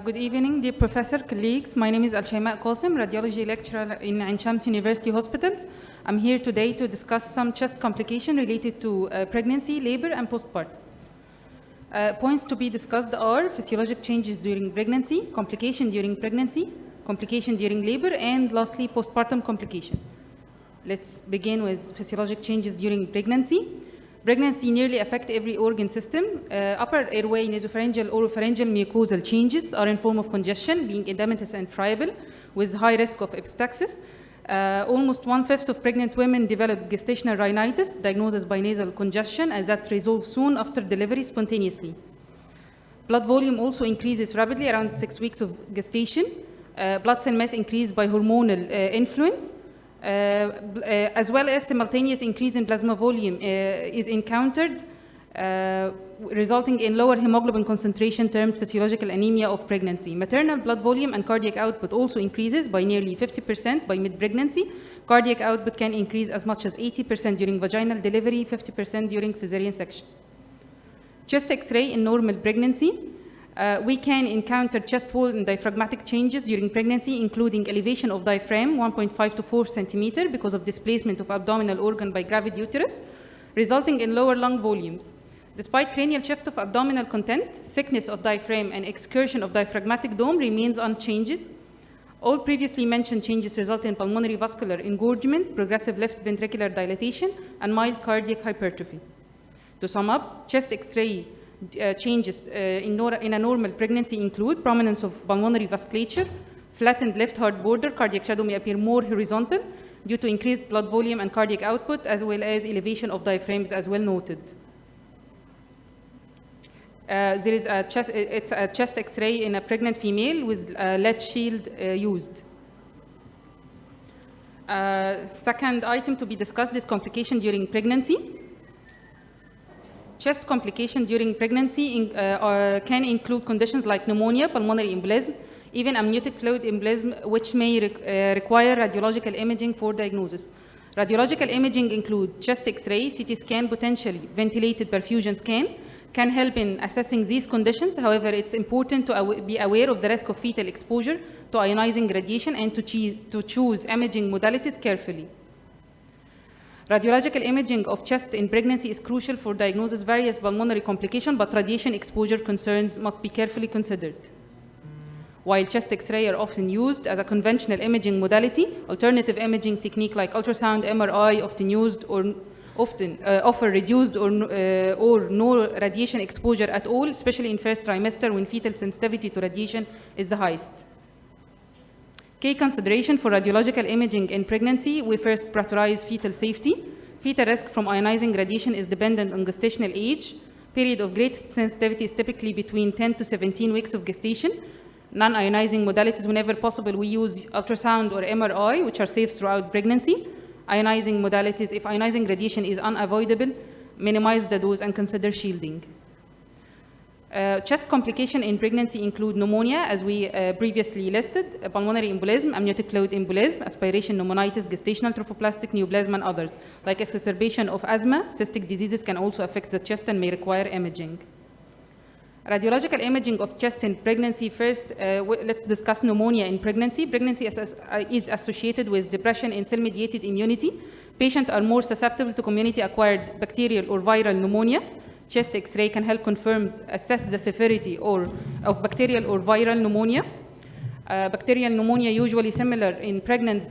Good evening, dear professor, colleagues. My name is AlShaymaa Kassim, radiology lecturer in Ain Shams University Hospitals. I'm here today to discuss some chest complications related to pregnancy, labor, and postpartum. Points to be discussed are physiologic changes during pregnancy, complication during pregnancy, complication during labor, and lastly, postpartum complication. Let's begin with physiologic changes during pregnancy. Pregnancy nearly affects every organ system. Upper airway, nasopharyngeal, oropharyngeal mucosal changes are in form of congestion, being edematous and friable, with high risk of epistaxis. Almost 1/5 of pregnant women develop gestational rhinitis, diagnosed by nasal congestion, as that resolves soon after delivery spontaneously. Blood volume also increases rapidly around 6 weeks of gestation. Blood cell mass increased by hormonal influence. As well as simultaneous increase in plasma volume is encountered, resulting in lower hemoglobin concentration termed physiological anemia of pregnancy. Maternal blood volume and cardiac output also increases by nearly 50% by mid-pregnancy. Cardiac output can increase as much as 80% during vaginal delivery, 50% during cesarean section. Chest X-ray in normal pregnancy. We can encounter chest wall and diaphragmatic changes during pregnancy, including elevation of diaphragm 1.5 to 4 centimeter because of displacement of abdominal organ by gravid uterus, resulting in lower lung volumes. Despite cranial shift of abdominal content, thickness of diaphragm and excursion of diaphragmatic dome remains unchanged. All previously mentioned changes result in pulmonary vascular engorgement, progressive left ventricular dilatation, and mild cardiac hypertrophy. To sum up, chest X-ray changes in a normal pregnancy include prominence of pulmonary vasculature, flattened left heart border, cardiac shadow may appear more horizontal due to increased blood volume and cardiac output, as well as elevation of diaphragms as well noted. There is a chest X-ray in a pregnant female with a lead shield used. Second item to be discussed is complication during pregnancy. Chest complication during pregnancy can include conditions like pneumonia, pulmonary embolism, even amniotic fluid embolism, which may require radiological imaging for diagnosis. Radiological imaging include chest X-ray, CT scan, potentially ventilated perfusion scan, can help in assessing these conditions. However, it's important to be aware of the risk of fetal exposure to ionizing radiation and to choose imaging modalities carefully. Radiological imaging of chest in pregnancy is crucial for diagnosis various pulmonary complications, but radiation exposure concerns must be carefully considered. While chest X-ray are often used as a conventional imaging modality, alternative imaging technique like ultrasound, MRI, often offer reduced or no radiation exposure at all, especially in first trimester when fetal sensitivity to radiation is the highest. Key consideration for radiological imaging in pregnancy: we first prioritize fetal safety. Fetal risk from ionizing radiation is dependent on gestational age. Period of greatest sensitivity is typically between 10 to 17 weeks of gestation. Non-ionizing modalities, whenever possible, we use ultrasound or MRI, which are safe throughout pregnancy. Ionizing modalities, if ionizing radiation is unavoidable, minimize the dose and consider shielding. Chest complications in pregnancy include pneumonia, as we previously listed, pulmonary embolism, amniotic fluid embolism, aspiration pneumonitis, gestational trophoblastic neoplasm, and others. Like exacerbation of asthma, cystic diseases can also affect the chest and may require imaging. Radiological imaging of chest in pregnancy. First, let's discuss pneumonia in pregnancy. Pregnancy is associated with depression in cell-mediated immunity. Patients are more susceptible to community-acquired bacterial or viral pneumonia. Chest X-ray can help assess the severity of bacterial or viral pneumonia. Bacterial pneumonia usually similar in pregnant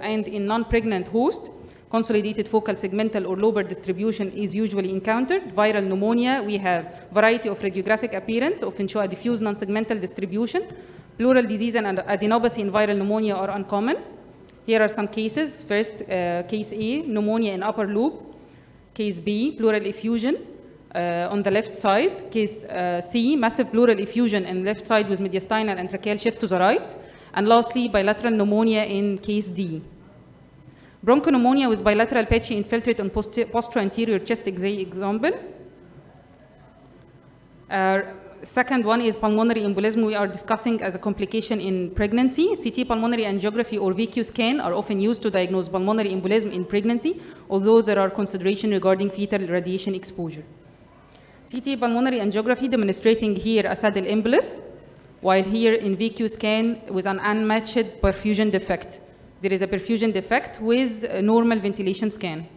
and in non-pregnant host. Consolidated focal segmental or lobar distribution is usually encountered. Viral pneumonia, we have variety of radiographic appearance, often show a diffuse non-segmental distribution. Pleural disease and adenopathy in viral pneumonia are uncommon. Here are some cases. First, case A, pneumonia in upper lobe. Case B, pleural effusion on the left side. Case C, massive pleural effusion in left side with mediastinal and tracheal shift to the right. And lastly, bilateral pneumonia in case D. Bronchopneumonia with bilateral patchy infiltrate on posterior chest X-ray example. Second one is pulmonary embolism we are discussing as a complication in pregnancy. CT pulmonary angiography or VQ scan are often used to diagnose pulmonary embolism in pregnancy, although there are considerations regarding fetal radiation exposure. CT pulmonary angiography demonstrating here a saddle embolus, while here in VQ scan with an unmatched perfusion defect. There is a perfusion defect with a normal ventilation scan.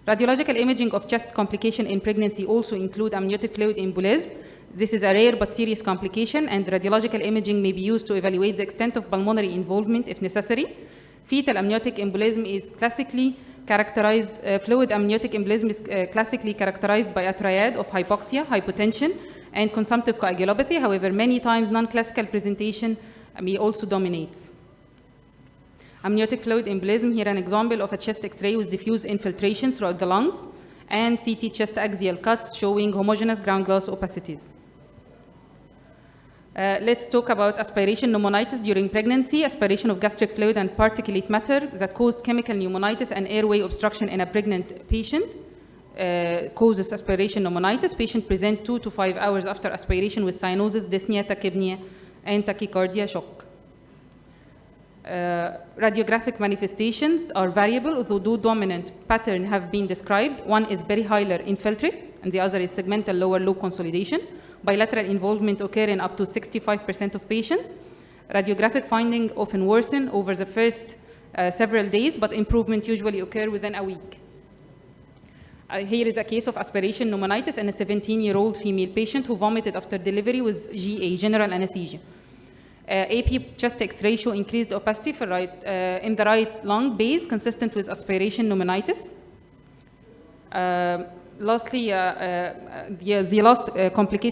Radiological imaging of chest complication in pregnancy also include amniotic fluid embolism. This is a rare but serious complication, and radiological imaging may be used to evaluate the extent of pulmonary involvement if necessary. Fetal amniotic embolism is classically characterized, fluid amniotic embolism is classically characterized by a triad of hypoxia, hypotension, and consumptive coagulopathy. However, many times non-classical presentation may also dominate. Amniotic fluid embolism, here an example of a chest X-ray with diffuse infiltration throughout the lungs, and CT chest axial cuts showing homogeneous ground glass opacities. Let's talk about aspiration pneumonitis during pregnancy. Aspiration of gastric fluid and particulate matter that caused chemical pneumonitis and airway obstruction in a pregnant patient causes aspiration pneumonitis. Patient present 2 to 5 hours after aspiration with cyanosis, dyspnea, tachypnea, and tachycardia shock. Radiographic manifestations are variable, although two dominant patterns have been described. One is perihilar infiltrate, and the other is segmental lower lobe consolidation. Bilateral involvement occur in up to 65% of patients. Radiographic findings often worsen over the first several days, but improvement usually occur within a week. Here is a case of aspiration pneumonitis in a 17-year-old female patient who vomited after delivery with GA, general anesthesia. AP chest X-ray show increased opacity for in the right lung base, consistent with aspiration pneumonitis. Lastly, the last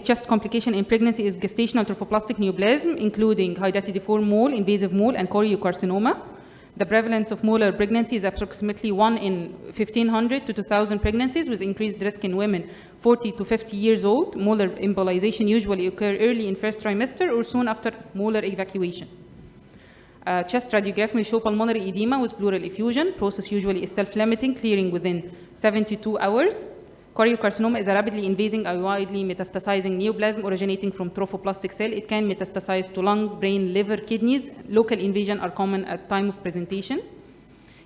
chest complication in pregnancy is gestational trophoblastic neoplasm, including hydatidiform mole, invasive mole, and choriocarcinoma. The prevalence of molar pregnancy is approximately 1 in 1,500 to 2,000 pregnancies, with increased risk in women 40 to 50 years old. Molar embolization usually occur early in first trimester or soon after molar evacuation. Chest radiograph may show pulmonary edema with pleural effusion. Process usually is self-limiting, clearing within 72 hours. Choriocarcinoma is a rapidly invading and widely metastasizing neoplasm originating from trophoblastic cell. It can metastasize to lung, brain, liver, kidneys. Local invasion are common at time of presentation.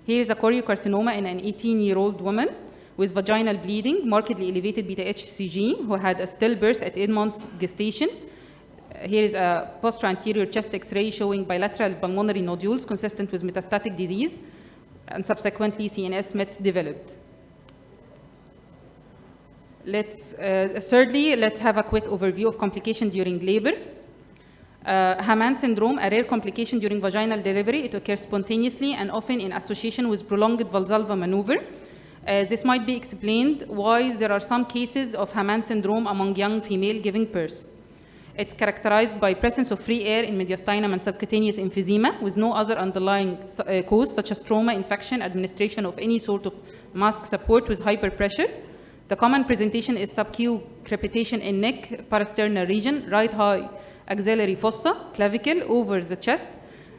Here is a choriocarcinoma in an 18-year-old woman with vaginal bleeding, markedly elevated beta-HCG, who had a stillbirth at 8 months gestation. Here is a posterior chest X-ray showing bilateral pulmonary nodules consistent with metastatic disease, and subsequently CNS mets developed. Thirdly, let's have a quick overview of complication during labor. Hamann syndrome, a rare complication during vaginal delivery. It occurs spontaneously and often in association with prolonged Valsalva maneuver. This might be explained why there are some cases of Hamann syndrome among young female giving birth. It's characterized by presence of free air in mediastinum and subcutaneous emphysema with no other underlying cause, such as trauma, infection, administration of any sort of mask support with hyperpressure. The common presentation is sub-Q crepitation in neck, parasternal region, right high axillary fossa, clavicle, over the chest.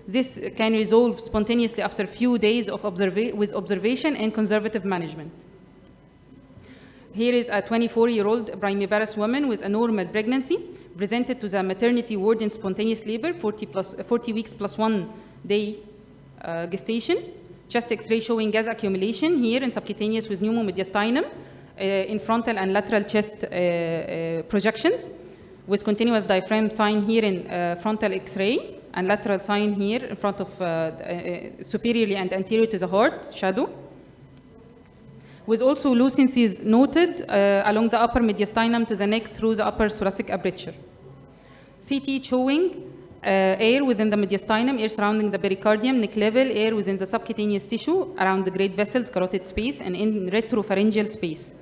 This can resolve spontaneously after a few days of with observation and conservative management. Here is a 24-year-old primiparous woman with a normal pregnancy, presented to the maternity ward in spontaneous labor, 40 weeks plus 1 day gestation. Chest X-ray showing gas accumulation here in subcutaneous with pneumomediastinum. In frontal and lateral chest projections, with continuous diaphragm sign here in frontal X-ray and lateral sign here in front of superiorly and anterior to the heart shadow, with also lucencies noted along the upper mediastinum to the neck through the upper thoracic aperture. CT showing air within the mediastinum, air surrounding the pericardium, neck level, air within the subcutaneous tissue around the great vessels, carotid space, and in retropharyngeal space.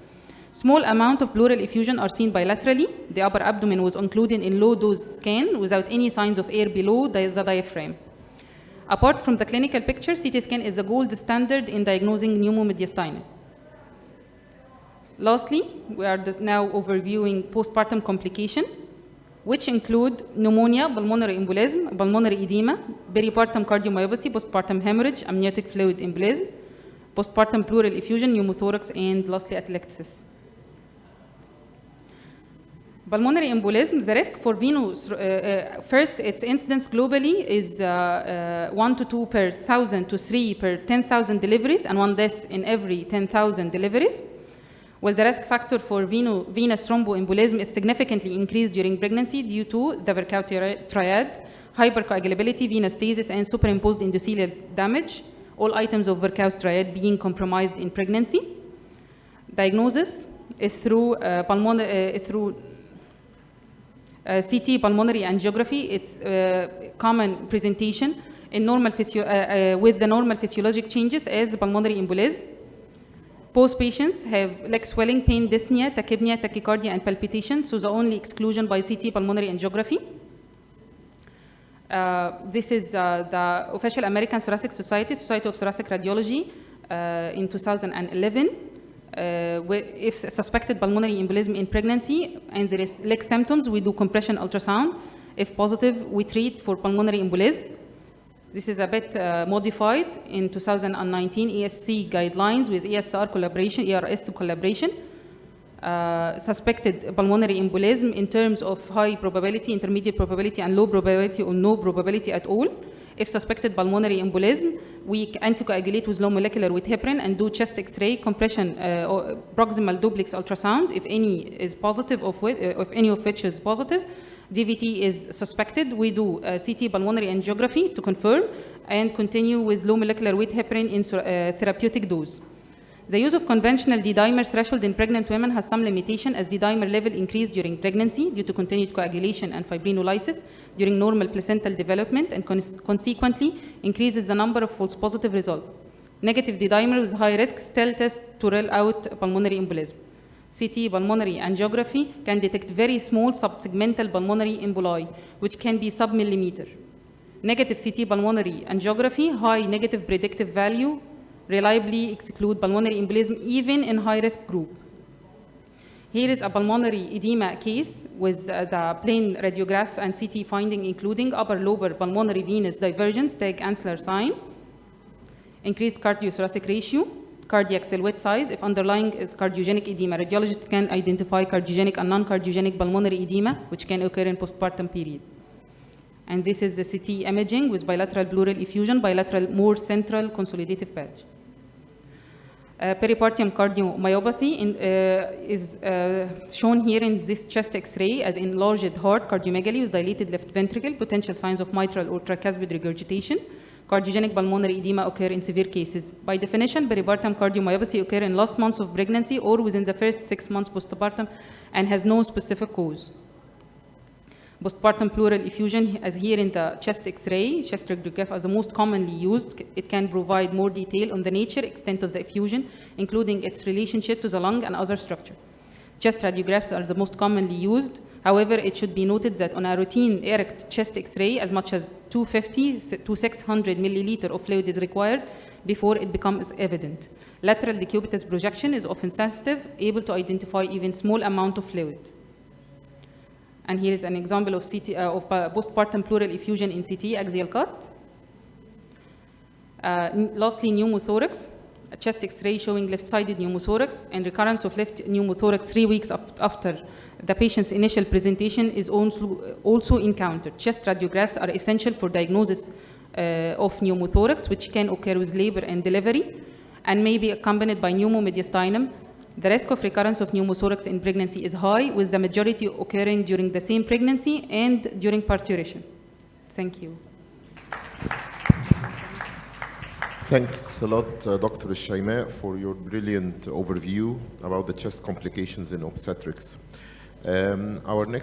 Small amount of pleural effusion are seen bilaterally. The upper abdomen was included in low-dose scan without any signs of air below the diaphragm. Apart from the clinical picture, CT scan is the gold standard in diagnosing pneumomediastinum. Lastly, we are now overviewing postpartum complication, which include pneumonia, pulmonary embolism, pulmonary edema, peripartum cardiomyopathy, postpartum hemorrhage, amniotic fluid embolism, postpartum pleural effusion, pneumothorax, and lastly atelectasis. Pulmonary embolism, the risk for venous, first, its incidence globally is 1 to 2 per 1,000 to 3 per 10,000 deliveries, and 1 death in every 10,000 deliveries. Well, the risk factor for venous thromboembolism is significantly increased during pregnancy due to the Virchow triad, hypercoagulability, venous stasis, and superimposed endothelial damage, all items of Virchow's triad being compromised in pregnancy. Diagnosis is through CT pulmonary angiography. It's common presentation in with the normal physiologic changes as the pulmonary embolism. Both patients have leg swelling, pain, dyspnea, tachypnea, tachycardia, and palpitation, so the only exclusion by CT pulmonary angiography. This is the official American Thoracic Society of Thoracic Radiology in 2011. If suspected pulmonary embolism in pregnancy and there is leg symptoms, we do compression ultrasound. If positive, we treat for pulmonary embolism. This is a bit modified in 2019 ESC guidelines with ESR collaboration, ERS collaboration. Suspected pulmonary embolism in terms of high probability, intermediate probability, and low probability or no probability at all. If suspected pulmonary embolism, we anticoagulate with low molecular with heparin and do chest X-ray, compression, or proximal duplex ultrasound if any is positive, if any of which is positive. DVT is suspected. We do CT pulmonary angiography to confirm and continue with low molecular weight heparin in therapeutic dose. The use of conventional D-dimer threshold in pregnant women has some limitation as D-dimer level increased during pregnancy due to continued coagulation and fibrinolysis during normal placental development and consequently increases the number of false positive results. Negative D-dimer with high risk still test to rule out pulmonary embolism. CT pulmonary angiography can detect very small subsegmental pulmonary emboli, which can be sub-millimeter. Negative CT pulmonary angiography, high negative predictive value, reliably exclude pulmonary embolism even in high-risk group. Here is a pulmonary edema case with the plain radiograph and CT finding including upper lobar pulmonary venous divergence, tag Ansler sign, increased cardiothoracic ratio, cardiac silhouette size. If underlying is cardiogenic edema, radiologists can identify cardiogenic and non-cardiogenic pulmonary edema, which can occur in postpartum period. And this is the CT imaging with bilateral pleural effusion, bilateral more central consolidative patch. Peripartium cardiomyopathy is shown here in this chest X-ray as enlarged heart cardiomegaly with dilated left ventricle, potential signs of mitral or tricuspid regurgitation. Cardiogenic pulmonary edema occur in severe cases. By definition, peripartum cardiomyopathy occur in last months of pregnancy or within the first 6 months postpartum and has no specific cause. Postpartum pleural effusion, as here in the chest X-ray, chest radiograph are the most commonly used. It can provide more detail on the nature, extent of the effusion, including its relationship to the lung and other structure. Chest radiographs are the most commonly used. However, it should be noted that on a routine erect chest X-ray, as much as 250 to 600 milliliter of fluid is required before it becomes evident. Lateral decubitus projection is often sensitive, able to identify even small amount of fluid. And here is an example of postpartum pleural effusion in CT, axial cut. Lastly, pneumothorax, a chest X-ray showing left-sided pneumothorax and recurrence of left pneumothorax 3 weeks after the patient's initial presentation is also encountered. Chest radiographs are essential for diagnosis of pneumothorax, which can occur with labor and delivery and may be accompanied by pneumomediastinum. The risk of recurrence of pneumothorax in pregnancy is high, with the majority occurring during the same pregnancy and during parturition. Thank you. Thanks a lot, Dr. AlShaymaa, for your brilliant overview about the chest complications in obstetrics. Our next